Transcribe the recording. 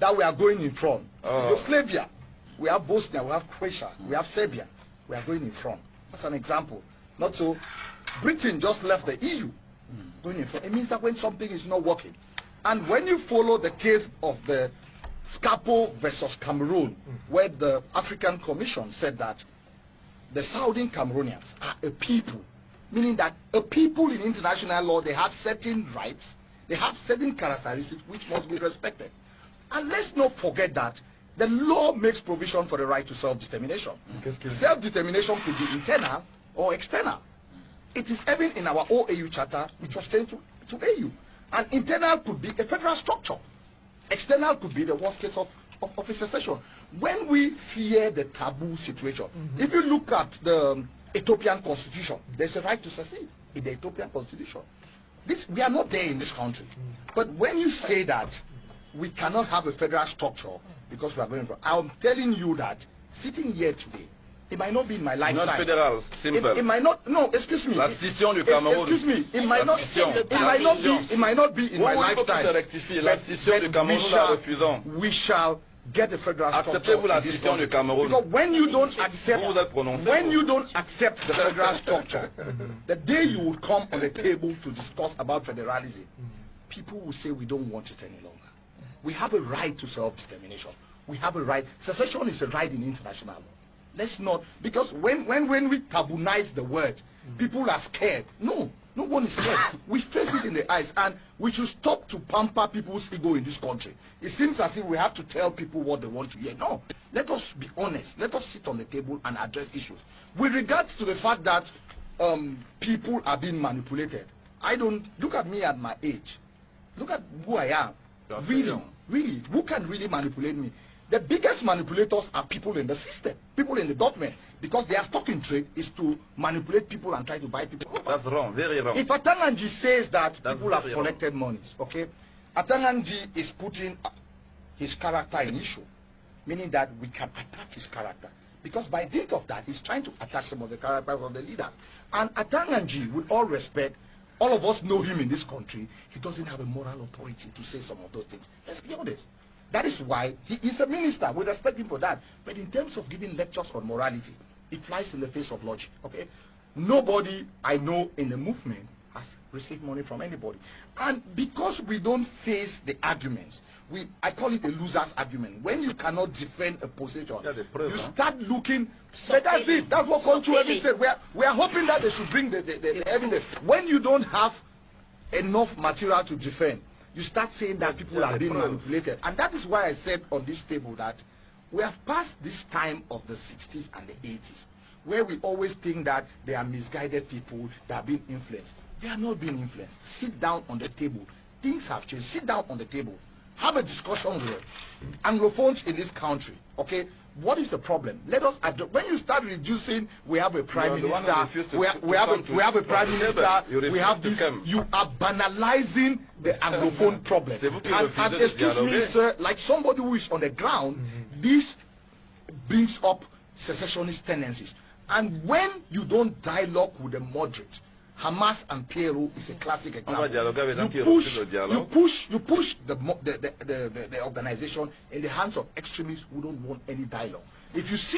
that we are going in front. Yugoslavia, we have Bosnia, we have Croatia, we have Serbia. We are going in front. That's an example. Not so. Britain just left the EU. Going in front. It means that when something is not working, and when you follow the case of the Scapo versus Cameroon, where the African Commission said that the Southern Cameroonians are a people, meaning that a people in international law, they have certain rights, they have certain characteristics which must be respected. And let's not forget that the law makes provision for the right to self-determination. Self-determination could be internal or external. It is even in our OAU charter, which was changed to AU. And internal could be a federal structure. External could be the worst case of a secession. When we fear the taboo situation, if you look at the Ethiopian constitution, there's a right to secede in the Ethiopian constitution. We are not there in this country. But when you say that we cannot have a federal structure because we are going for, I'm telling you that sitting here today, it might not be in my lifetime. Not federal, simple. It might not. No, excuse me. La scission du Cameroun. Excuse me. It might not. It might not be in my lifetime. La scission du Cameroun la refusons. We shall get a federal structure. Acceptez-vous la scission du Cameroun? Because when you don't accept, the federal structure, the day you will come on the table to discuss about federalism, people will say we don't want it any longer. We have a right to self-determination. We have a right. Secession is a right in international law. Let's not, because when we taboonize the word, people are scared. No, no one is scared. We face it in the eyes, and we should stop to pamper people's ego in this country. It seems as if we have to tell people what they want to hear. No, let us be honest. Let us sit on the table and address issues. With regards to the fact that people are being manipulated, I don't, look at me at my age. Look at who I am. Really, who can really manipulate me? The biggest manipulators are people in the system, people in the government, because their stock in trade is to manipulate people and try to buy people. That's wrong, very wrong. If Atanganji says that people have collected monies, okay, Atanganji is putting his character in issue, meaning that we can attack his character. Because by dint of that, he's trying to attack some of the characters of the leaders. And Atanganji, with all respect, all of us know him in this country, he doesn't have a moral authority to say some of those things. Let's be honest. That is why he is a minister. We respect him for that. But in terms of giving lectures on morality, it flies in the face of logic. Okay? Nobody I know in the movement has received money from anybody. And because we don't face the arguments, I call it a loser's argument. When you cannot defend a position, you start looking. But that's it. That's what Conchu said. We are hoping that they should bring the evidence. When you don't have enough material to defend, you start saying that people are being manipulated. And that is why I said on this table that we have passed this time of the 60s and the 80s, where we always think that they are misguided people that are being influenced. They are not being influenced. Sit down on the table. Things have changed. Sit down on the table. Have a discussion with Anglophones in this country. Okay? What is the problem? Let us address. When you start reducing, we have a prime minister, we have a prime minister, we have this, you are banalizing the Anglophone problem. And excuse me, sir, like somebody who is on the ground, this brings up secessionist tendencies. And when you don't dialogue with the moderates, Hamas and PLO is a classic example. You push the organization in the hands of extremists who don't want any dialogue. If you see